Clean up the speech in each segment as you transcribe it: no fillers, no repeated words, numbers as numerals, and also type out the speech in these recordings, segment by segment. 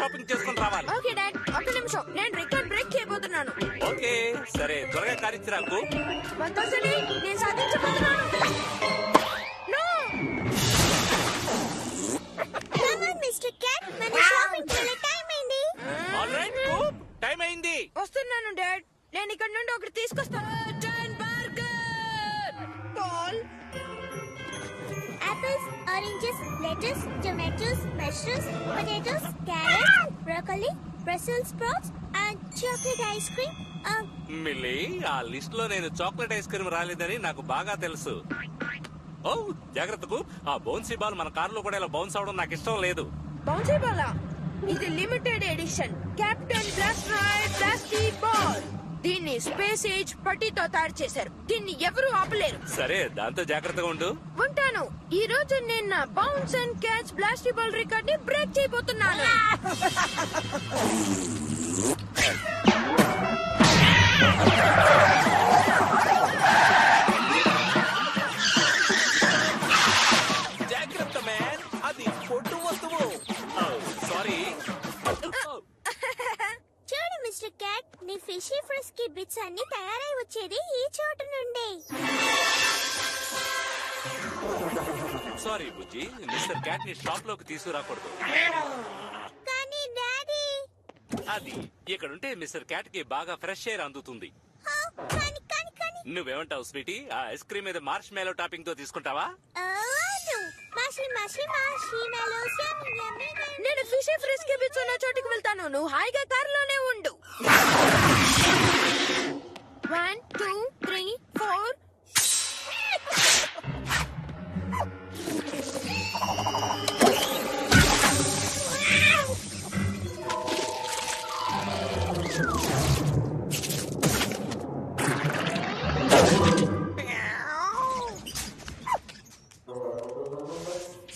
Shopping చేసుకుని రావాలి. Okay dad, ఒక్క నిమిషం, నేను రికార్డ్ బ్రేక్ చేయబోతున్నాను. ఓకే సరే, త్వరగా కానిచ్చి నాకు. 1000 నేను సాధించబోతున్నాను. No come on Mister Cat, మన షాపింగ్ చేసే టైం అయింది. ఆల్రైట్ కూప్, టైం అయింది. వస్తున్నాను డాడ్, నేను ఇక్కడ నుండి ఒకటి తీసుకొస్తాను. Apples, oranges, lettuce, tomatoes, mushrooms, potatoes, carrots, broccoli, Brussels sprouts, and chocolate ice cream. Milli, ఆ లిస్ట్ లో నేను చాక్లెట్ ఐస్ క్రీమ్ రాలేదని నాకు బాగా తెలుసు. ఓ జాగ్రత్తకు, ఆ బౌన్సీ బాల్ మన కారులో కూడా ఇలా బౌన్స్ అవడం నాకు ఇష్టం లేదు. బౌన్సీ బాల్ ఇది లిమిటెడ్ ఎడిషన్ కెప్టెన్ బ్లాస్ట్రాయిడ్ బ్లాస్టీ బాల్. దీన్ని స్పేస్ ఏజ్ పట్టీతో తయారు చేశారు. దీన్ని ఎవరు ఆపలేరు. సరే, దాంతో జాగ్రత్తగా ఉండు. ఉంటాను. ఈ రోజు నేను నా bounce and catch Blasty ball record ని బ్రేక్ చేయబోతున్నాను. జాగ్రత్త మ్యాన్, అది పొట్టు వస్తువు. సారీ. చూడు మిస్టర్ క్యాట్, నీ ఫిషీ ఫ్రెస్కీ బిట్స్ అన్ని తయారై వచ్చేది ఈ చోటు నుండి. సారీ బుజ్జి, మిస్టర్ క్యాట్ ని షాప్ లోకి తీసుకురాకూడదు. కానీ డాడీ, అది ఇక్కడుంటే మిస్టర్ క్యాట్ కి బాగా ఫ్రెష్ ఎయిర్ అందుతుంది. నువ్వేమంటావు స్వీటీ? ఆ ఐస్ క్రీమ్ మీద మార్ష్ మేలో టాపింగ్ తో తీసుకుంటావా? నేను ఫిషీ ఫ్రెస్కీ బిట్స్ ఉన్న చోటుకి వెళ్తాను. నువ్వు హాయిగా కారులోనే ఉండు. 1 2 3 4.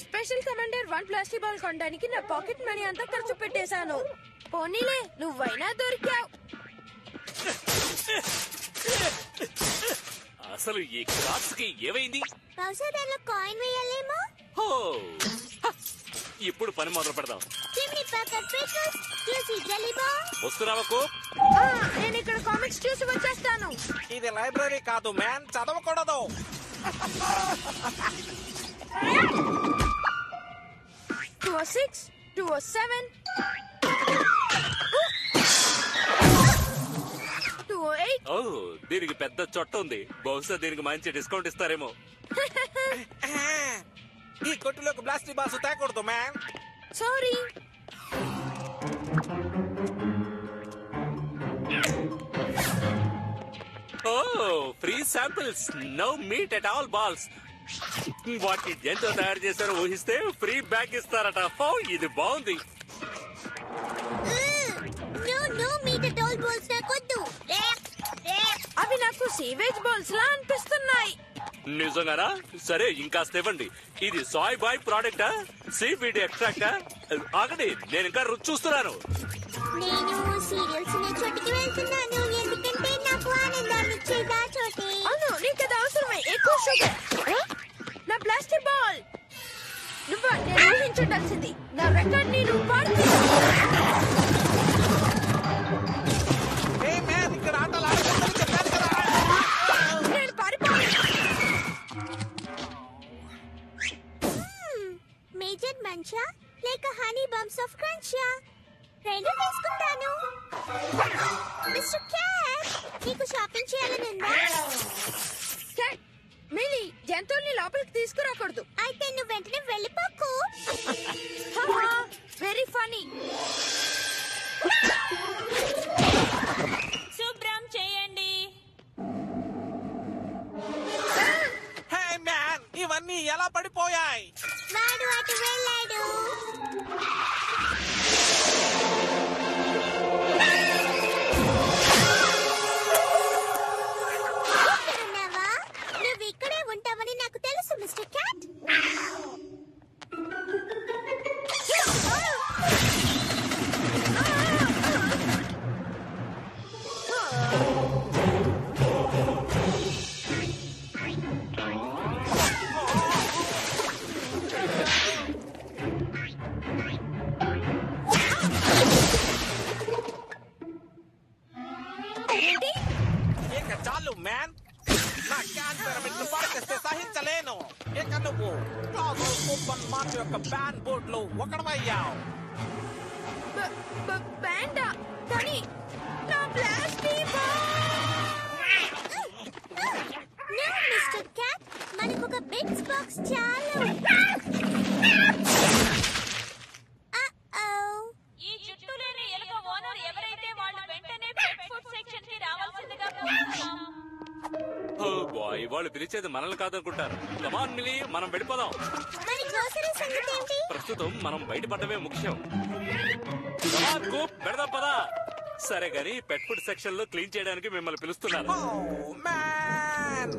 స్పెషల్ కమాండర్ 1 ప్లాస్టిక్ బాల్ కొనడానికి నా పాకెట్ మనీ అంతా ఖర్చు పెట్టేశాను. పోనీలే, నువ్వైనా దొరికావు. అసలు ఈ క్రాప్స్ కి ఏమైంది? బహుశా దానిలో కాయిన్ వేయాలేమో. హో, ఇప్పుడు పని మొదలు పెడదాం. వస్తున్నావకు? నేను ఇక్కడ కామిక్స్ చూసి వచ్చేస్తాను. ఇది లైబ్రరీ కాదు మ్యాన్, చదవకూడదు. 206, 207, 208. ఓ, దీనికి పెద్ద చొట్ట ఉంది. బహుశా దీనికి మంచి డిస్కౌంట్ ఇస్తారేమో. ఈ కొట్టులోకి ప్లాస్టిక్ బాల్స్ తేకూడదు man. Sorry. Oh, free samples, no meat at all balls. వాటిని ఎంతో తయారు చేశారో ఊహిస్తే ఫ్రీ బ్యాగ్ ఇస్తారట. ఓ, ఇది బాగుంది. అవి నాకు సీవేజ్ బాల్స్ లా అనిపిస్తున్నాయి. నిజంగానా? సరే, ఇంకాస్త ఇవ్వండి. ఇది సాయ్ బాయ్ ప్రోడక్టా, సీ ఫీడ్ ఎక్స్ట్రాక్టా? ఆగండి, నేను ఇంకా రుచి చూస్తున్నాను. నేను సీరియల్స్ చోటికి వెళ్తున్నాను, ఎందుకంటే నాకు ఆనందాన్ని ఇచ్చేదా చోటి. అవును, నీకు అది అవసరమే. ఎక్కువ షుగర్. నా ప్లాస్టిక్ బాల్ నువ్వు నేను ఊహించుండాల్సింది. నా రికార్డ్ ని నువ్వు పాడుతున్నావు. ఇక్కడ ఆటలు ఆడకూడదని చెప్పాను కదా. నేను పారిపోయి మేజర్ మంచా లేక హనీ బంప్స్ ఆఫ్ క్రంచా రెండు తీసుకుంటాను. మిస్టర్ క్యాట్, నీకు షాపింగ్ చేయాలని ఉందా? క్యాట్, మిలీ, జంతువుల్ని లోపలికి తీసుకురాకూడదు. అయితే నువ్వు వెంటనే వెళ్ళిపోకు. Very funny. ఏంటి? ఇక చాలు మ్యాన్. నా క్యాన్ పిరమిడ్ ను పారేస్తే సహించలేను. ఇక నువ్వు క్లాసుల్ కూపన్ మార్ట్ యొక్క బ్యాన్ బోర్డ్ లో ఒకడవయ్యావు. బ్యాండా? కానీ నా ప్లాస్టిక్ నో మిస్టర్ క్యాట్, మనకొక బిగ్ బాక్స్ చాలు. ఈ జుట్టు లేని ఎలుక ఓనర్ ఎవరైతే వాళ్ళు వెంటనే పెట్ ఫుడ్ సెక్షన్ కి రావాల్సిందిగా కోరుతున్నాం. ఓ బాయ్, వాళ్ళు పిలిచేది మనల్ని కాదనుకుంటారు. కమాన్ మిలి, మనం వెళ్ళిపోదాం. మరి గ్రోసరీ సంగతి ఏంటి? ప్రస్తుతం మనం బయటపడమే ముఖ్యం. కమాన్ కూప్, పెడదాం పదా. సరే గాని పెట్ ఫుడ్ సెక్షన్ లో క్లీన్ చేయడానికి మిమ్మల్ని పిలుస్తున్నారు. ఓ మ్యాన్,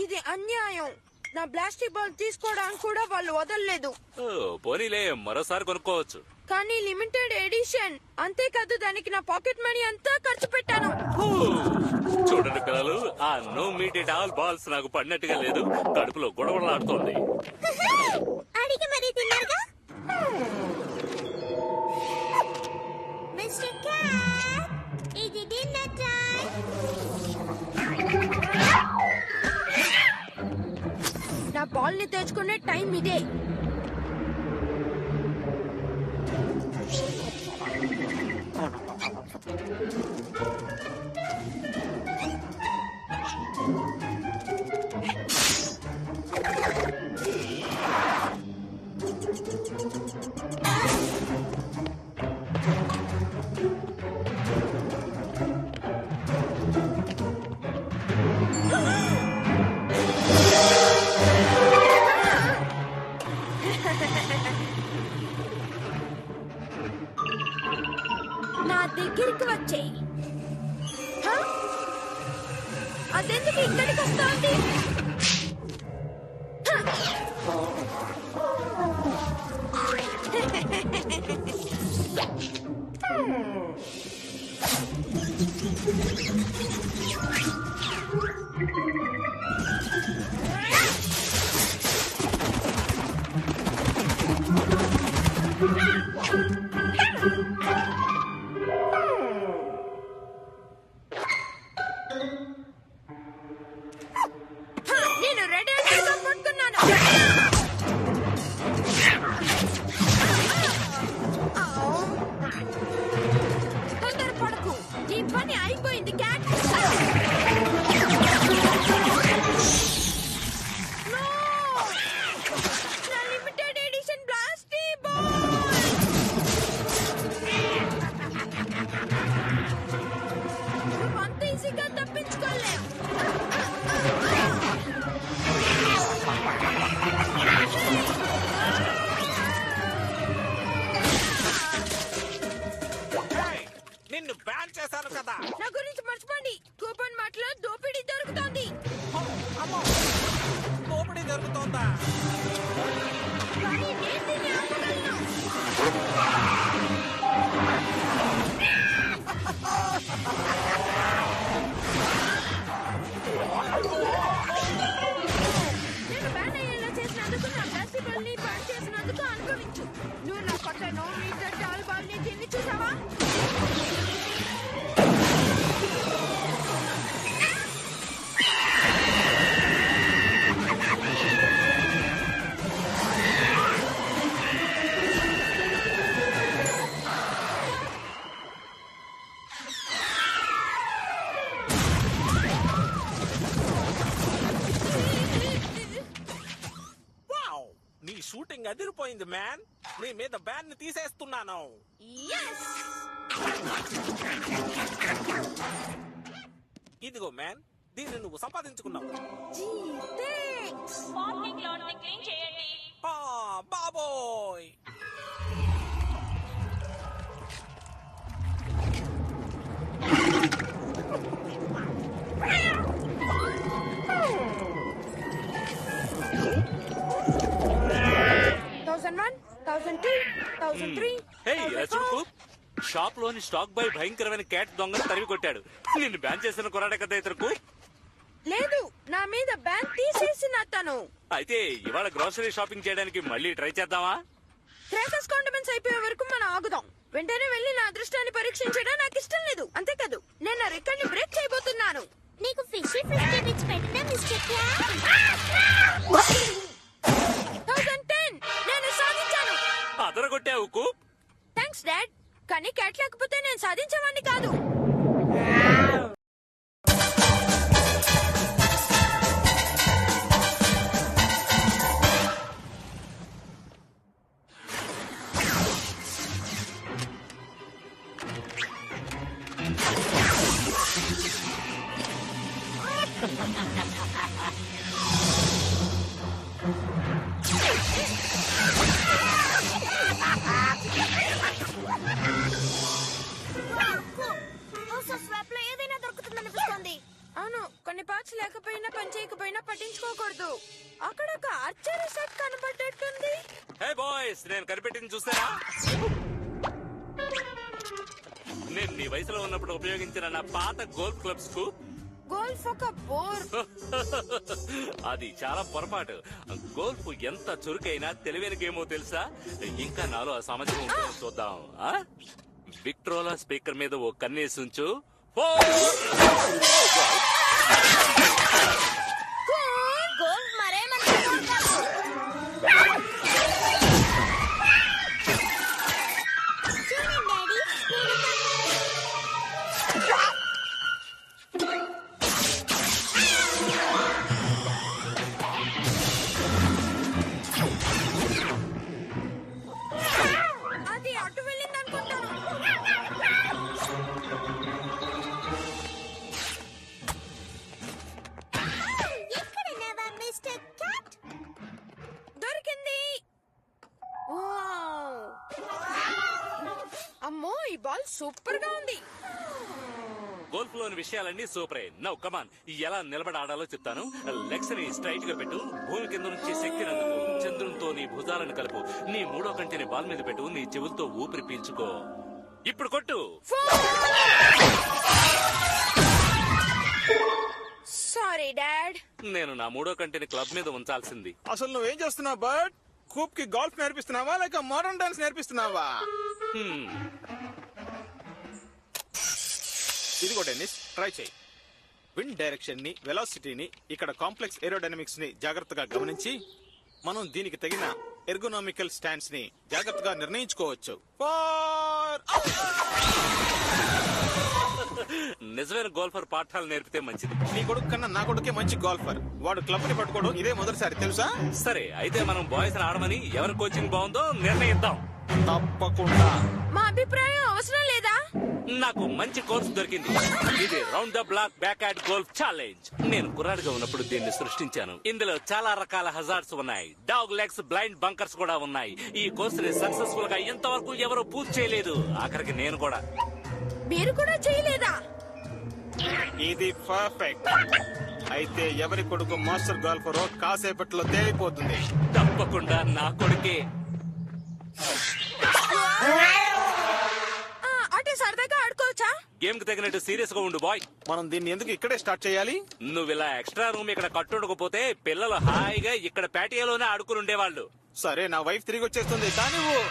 ఇది అన్యాయం. నా ప్లాస్టిక్ బాల్ తీసుకోవడానికి కూడా వాళ్ళు వదలలేదు. ఓ, పోనీలే, మరోసారి కొనుక్కోవచ్చు. కానీ లిమిటెడ్ ఎడిషన్. అంతేకాదు దానికి నా పాకెట్ మనీ అంతా ఖర్చు పెట్టాను. ఓ, చూడండి పిల్లలు, ఆ no meat it all balls నాకు పడినట్టుగా లేదు. కడుపులో గొడవలాడుతోంది. అడిగి మరీ తిన్నారుగా. మిస్టర్ క్యాట్, ఇది డిన్నర్ టైం. నా బాల్ ని తెచ్చుకునే టైం ఇదే. నా దగ్గరికి వచ్చేయి. అదెందుకు ఇక్కడికి వస్తోంది? నేను రెడీ గా పట్టుకున్నాను. తొందర పడకు, నీ పని అయిపోయింది క్యాట్. No! నా లిమిటెడ్ ఎడిషన్ ప్లాస్టిక్ బాల్. అంత ఈజీగా తప్పించుకోలేం. ఏయ్, నిన్ను బ్యాన్ చేశాను కదా. నా గురించి మర్చిపోండి. కూపన్ మాటలో దోపిడీ దొరుకుతోంది. ఓ, అమ్మో, దోపిడీ జరుగుతోందా? కానీ నేను దీన్ని ఆపగలను. నేను బ్యాన్ అయ్యేలా చేసినందుకు, నా ప్లాస్టిక్ బాల్ ని బ్యాన్ చేసినందుకు అనుభవించు. నువ్వు నా పక్కన మీటర్ డాల్ బాల్ ని తిని చూసావా? వావ్, నీ షూటింగ్ అదిరిపోయింది మ్యాన్. నీ మీద బ్యాన్ ని తీసేస్తున్నాను. Yes! ఇదిగో మ్యాన్, దీన్ని నువ్వు సంపాదించుకున్నావు. Gee, thanks! పార్కింగ్ లాట్ ని క్లీన్ చేయండి. ఆ, బాబోయ్. హే, ఇలా చూడు, షాప్ లోని స్టాక్ బై భయంకరమైన క్యాట్ దొంగను తరిమి కొట్టాడు. నిన్ను బ్యాన్ చేసిన కొరాడే కదా ఇతరుకు. లేదు, నా మీద బ్యాన్ తీసేసిన అతను. అయితే ఇవాళ గ్రోసరీ షాపింగ్ చేయడానికి మళ్ళీ ట్రై చేద్దామా? క్రాకర్స్ కాండిమెంట్స్ అయిపోయే వరకు మనం ఆగుదాం. వెంటనే వెళ్ళి నా అదృష్టాన్ని పరీక్షించడం నాకు ఇష్టం లేదు. అంతేకాదు నేను నా రెక్కల్ని బ్రేక్ చేయబోతున్నాను. నీకు ఫిషీ ఫెస్టివిటీస్ పెట్టినా మిస్టర్ క్యాట్. 1010 నేను సాధించాను. అదరగొట్టావు కూప్. Thanks dad. కానీ క్యాట్ లేకపోతే నేను సాధించేవాడిని కాదు. స్వాప్ లో ఏదైనా దొరుకుతుందనిపిస్తోంది. అవును, కొన్ని పార్ట్స్ లేకపోయినా పని చేయకపోయినా పట్టించుకోకూడదు. అక్కడ ఒక ఆర్చరీ సెట్ కనబడ్డట్టుంది. హే బాయ్స్, నేను కనిపెట్టింది చూసారా? నేను నీ వయసులో ఉన్నప్పుడు ఉపయోగించిన నా పాత గోల్ఫ్ క్లబ్స్ కు గోల్ఫ్ ఒక బోర్. అది చాలా పొరపాటు. గోల్ఫ్ ఎంత చురుకైనా తెలివైన గేమో తెలుసా? ఇంకా నాలో ఆ సామర్థ్యం ఉంటుందో చూద్దాం. విక్ట్రోలా స్పీకర్ మీద ఓ కన్నేసి ఉంచు. గోల్ఫ్ మరేమంటే చూడండి డాడీ. అది అటు వెళ్ళింది అనుకుంటాను. ఎక్కడున్నావా మిస్టర్ క్యాట్? దొరికింది. వావ్. అమ్మో, ఈ బాల్ సూపర్ గా ఉంది. గోల్ఫ్ లోని విషయాలన్నీ సూపరే. నౌ కమాన్, ఎలా నిలబడి ఆడాలో చెప్తాను. లెగ్స్ ని స్ట్రైట్ గా పెట్టు. భూమి కింద నుంచి శక్తిని అందుకో. చంద్రునితో నీ భుజాలను కలుపు. నీ మూడో కంటిని బాల్ మీద పెట్టు. నీ చెవులతో ఊపిరి పీల్చుకో. ఇప్పుడు కొట్టు. Sorry dad. నేను నా మూడో కంటిని క్లబ్ మీద ఉంచాల్సింది. అసలు నువ్వేం చేస్తున్నావు బర్డ్? కూప్ కి గోల్ఫ్ నేర్పిస్తున్నావా లేక మోడర్న్ డాన్స్ నేర్పిస్తున్నావా? ఇదిగో టెన్నిస్, ట్రై చేయి. విండ్ డైరెక్షన్ ని, వెలాసిటీని, ఇక్కడ కాంప్లెక్స్ ఏరోడైనమిక్స్ ని జాగ్రత్తగా గమనించి మనం దీనికి తగిన ఎర్గోనామికల్ స్టాండ్స్ ని జాగ్రత్తగా నిర్ణయించుకోవచ్చు. నిజమైన గోల్ఫర్ పాఠాలు నేర్పితే మంచిది. నీ కొడుకు కన్నా నా కొడుకే మంచి గోల్ఫర్. వాడు క్లబ్ ని పట్టుకోవడం ఇదే మొదటిసారి, తెలుసా? సరే, అయితే మనం బాయ్స్ ఆడమని ఎవరి కోచింగ్ బాగుందో నిర్ణయిద్దాం. తప్పకుండా. మా అభిప్రాయం అవసరం లేదా? నాకు మంచి కోర్సు దొరికింది. ఇది round the block back yard golf challenge. నేను కుర్రాడిగా ఉన్నప్పుడు దీన్ని సృష్టించాను. ఇందులో చాలా రకాల హజార్డ్స్ ఉన్నాయి. డాగ్ లెగ్స్, బ్లైండ్ బంకర్స్ కూడా ఉన్నాయి. ఈ కోర్సుని సక్సెస్ఫుల్ గా ఇంతవరకు ఎవరు పూర్తి చేయలేదు. ఆఖరికి నేను కూడా. మీరు కూడా చేయలేదా? ఇది పర్ఫెక్ట్. అయితే ఎవరి కొడుకు మాస్టర్ గోల్ఫరో కాసేపట్లో తేలిపోతుంది. తప్పకుండా నా కొడుకే. అంటే సరదాగా ఆడుకోవచ్చా? గేమ్ కి తగినట్టు సీరియస్ గా ఉండు బాయ్. మనం దీన్ని ఎందుకు ఇక్కడే స్టార్ట్ చేయాలి? నువ్వు ఇలా ఎక్స్ట్రా రూమ్ ఇక్కడ కట్టుండకపోతే పిల్లలు హాయిగా ఇక్కడ పేటియాలోనే ఆడుకుని ఉండేవాళ్ళు. సరే, నా వైఫ్ తిరిగి వచ్చేస్తుంది. కానీ నువ్వు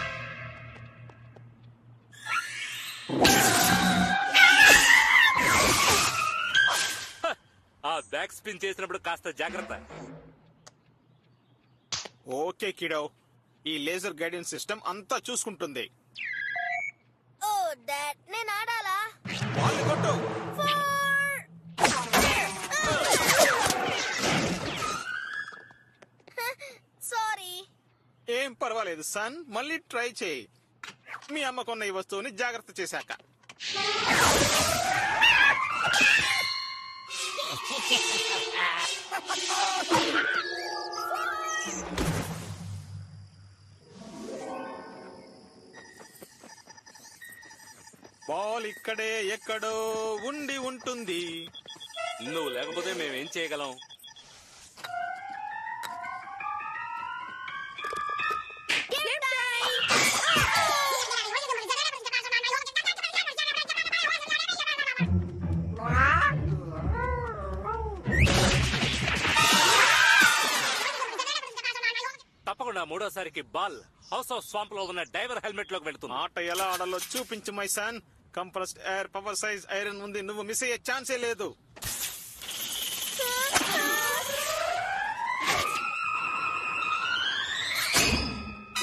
ఆ బ్యాక్ స్పిన్ చేసినప్పుడు కాస్త జాగ్రత్త. ఓకే కిడో, ఈ లేజర్ గైడెన్స్ సిస్టమ్ అంతా చూసుకుంటుంది. ఓ డాడ్, నేను ఆడాలా? బాల్ కొట్టు. సారీ. ఏం పర్వాలేదు సన్, మళ్ళీ ట్రై చేయి. మీ అమ్మకున్న ఈ వస్తువుని జాగ్రత్త చేశాక. బాల్ ఇక్కడే ఎక్కడో ఉండి ఉంటుంది. నువ్వు లేకపోతే మేమేం చేయగలం? తప్పకుండా మూడోసారికి బాల్ హౌస్ ఆఫ్ స్వాంప్ లో ఉన్న డైవర్ హెల్మెట్ లోకి వెళ్తుంది. ఆట ఎలా ఆడాలో చూపించు my son. Compressed air power size iron ఉంది, నువ్వు మిస్ అయ్యే ఛాన్సే లేదు.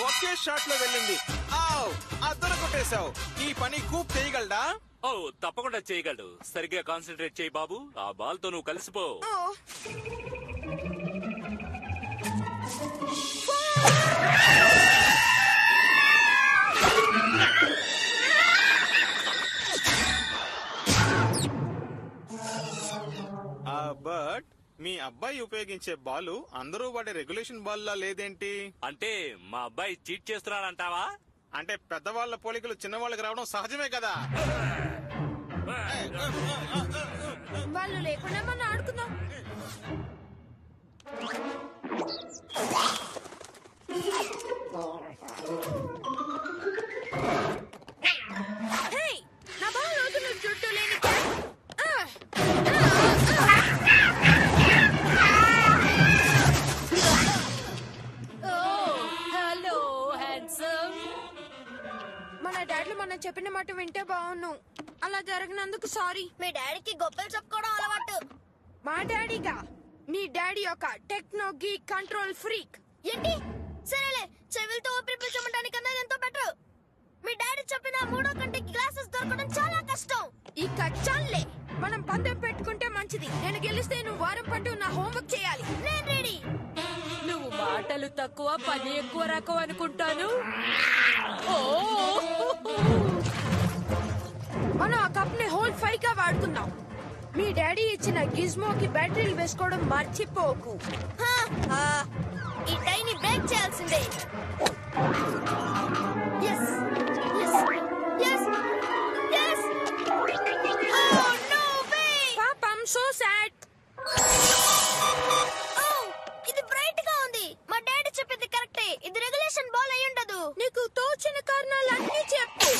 ఒకే షాట్ లో వెళ్ళింది. అద్దరు కొట్టేశావు. ఈ పని కూప్ చేయగలడా? ఓ తప్పకుండా చేయగలడు. సరిగ్గా కాన్సన్ట్రేట్ చేయి బాబు. ఆ బాల్ తో నువ్వు కలిసిపో. బట్ మీ అబ్బాయి ఉపయోగించే బాలు అందరూ వాడే రెగ్యులేషన్ బాల్ లా లేదేంటి? అంటే మా అబ్బాయి చీట్ చేస్తున్నాడంటావా? అంటే పెద్దవాళ్ల పోలికలు చిన్నవాళ్ళకి రావడం సహజమే కదా. వాళ్ళు లేకుండా మనం ఆడుకుందాం. నా బాల్ రోజులు చుట్టూ లేని హలో హ్యాండ్సమ్. మన డాడీ మనం చెప్పిన మాట వింటే బాగున్నాం. అలా జరిగినందుకు సారీ. మీ డాడీకి గొప్పలు చెప్పుకోవడం అలవాటు. మా డాడీగా మీ డాడీ ఒక టెక్నాలజీ కంట్రోల్ ఫ్రీక్. ఏంటి? సరేలే, చెవులతో ఊపిరి పీల్చమంటానికన్నా ఎంతో బెటర్. మీ డాడీ చెప్పిన మూడో కంటికి గ్లాసెస్ దొరకడం చాలా కష్టం. ఇక చాలే, మనం పందెం పెట్టుకుంటే మంచిది. నేను గెలిస్తే నువ్వు వారం పాటు నా హోంవర్క్ చేయాలి. నేను రెడీ. నువ్వు మాటలు తక్కువ పని ఎక్కువ రకం అనుకుంటాను. మనం ఆ కప్ ని హోల్ 5 గా వాడుకుందాం. మీ డాడీ ఇచ్చిన గిజ్మోకి బ్యాటరీలు వేసుకోవడం మర్చిపోకు. ఈ టైని బ్రేక్ చేయాల్సిందే. Yes. Yes. Yes. Yes. Oh, no way. Papa, I'm so sad. Oh, ఇది బ్రైట్ గా ఉంది. మా డాడీ చెప్పింది కరెక్టే. ఇది రెగ్యులేషన్ బాల్ అయి ఉండదు. నీకు తోచిన కారణాలన్నీ చెప్పు.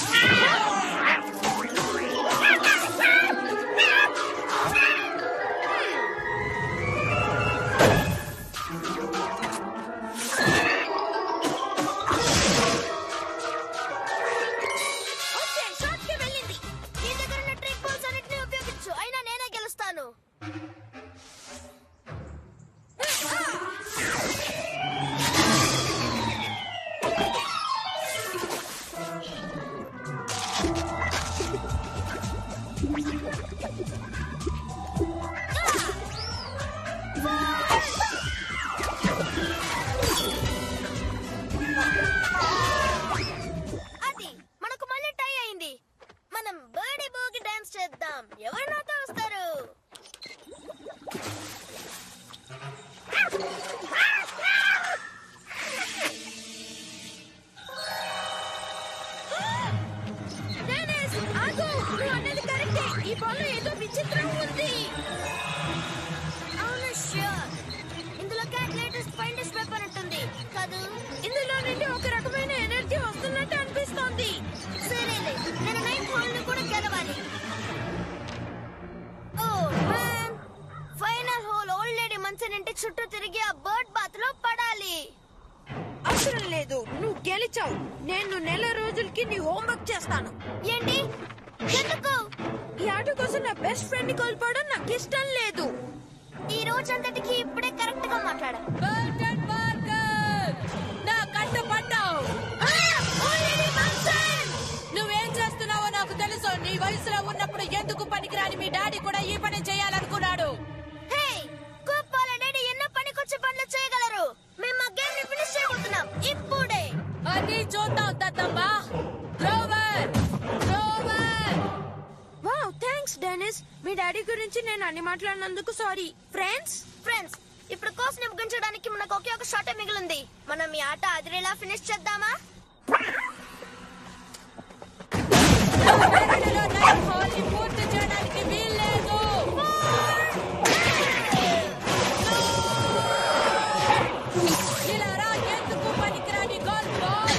అది మనకు మళ్ళీ టై అయింది. మనం బర్డీ బోగి డాన్స్ చేద్దాం. ఎవరు నాతో వస్తారు? డెనిస్, ఆగు. నువ్వు అన్నది కరెక్టే. ఈ బాల్ ఏదో విచిత్రం ఉంది. అవును, ష్యూర్. ఇందులో క్యాల్కులేటర్స్ ఫైండర్స్ పేపర్ ఉంటుంది కాదు? ఇందులో నుండి ఒక రకమైన ఎనర్జీ వస్తున్నట్టు అనిపిస్తోంది. సరేలే, నేను 9th హోల్ ని కూడా గెలవాలి. Oh man, final hole old lady మంచం ఇంటి చుట్టూ తిరిగి ఆ బర్డ్ బాత్ లో పడాలి. అవసరం లేదు, నువ్వు గెలిచావు. నేను నెల రోజులకి నీ హోంవర్క్ చేస్తాను. ఏంటి? ఎందుకు? ఈ ఆట కోసం నా బెస్ట్ ఫ్రెండ్ ని కోల్పోవడం నాకు ఇష్టం లేదు. ఈ రోజంతటికి ఇప్పుడే కరెక్ట్ గా మాట్లాడా. నా కంట పడ్డావు. నువ్వేం చేస్తున్నావో నాకు తెలుసు. నీ వయసులో ఉన్నప్పుడు ఎందుకు పనికిరాని మీ డాడీ కూడా ఈ పని చేయాలనుకున్నాడు. హే, కుప్పాల డాడీ ఎన్నో పనికొచ్చే పనులు చేయగలరు. మేము మా గేమ్ ని ఫినిష్ చేయబోతున్నాం ఇప్పుడే. అది చూద్దాం దద్దమ్మా. Rover rover. Wow, thanks Denis. మీ డాడీ గురించి నేను అన్ని మాట్లాడినందుకు సారీ. ఫ్రెండ్స్, ఇప్పుడు కోర్స్ ని ముగించడానికి మనకు ఒకే ఒక షాటే మిగిలింది. మనం ఈ ఆట అదిరేలా ఫినిష్ చేద్దామా? హాల్ని పూర్తి చేయడానికి వీల్లేదు. ఇలా రా, ఎందుకు పనికిరాని గోల్ఫ్ బాల్.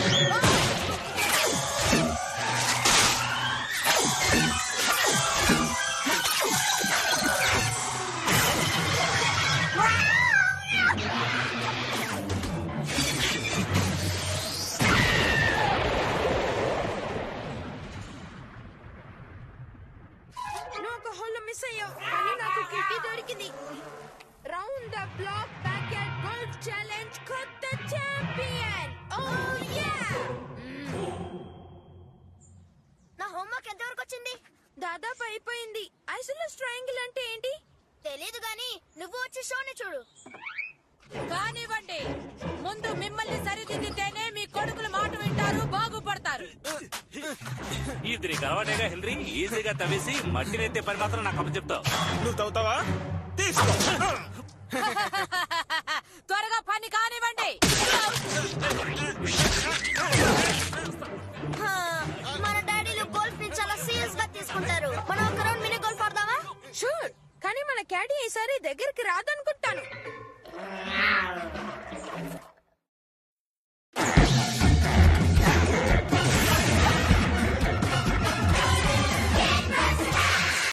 మిస్ అయ్యావు కానీ నాకు కిట్టి దొరికింది. Round the block backyard golf challenge కొత్త ఛాంపియన్. Oh yeah! నా హోంవర్క్ ఎంతవరకు వచ్చింది? దాదాపు అయిపోయింది. ఐసోలేస్ ట్రయాంగిల్ అంటే ఏంటి? తెలీదు గాని నువ్వు వచ్చి షోని చూడు. కానివ్వండి, ముందు మిమ్మల్ని సరిదిద్దితేనే మీ కొడుకులు మాట వింటారు, బాగుపడతారు. ఇది నీకు అలవాటేగా హెన్రీ, ఈజీగా తవ్వేసి మట్టినైతే పని మాత్రం నాకు అప్పచెప్తావు. నువ్వు తవ్వుతావా? తీసుకో. త్వరగా పని కానివ్వండి.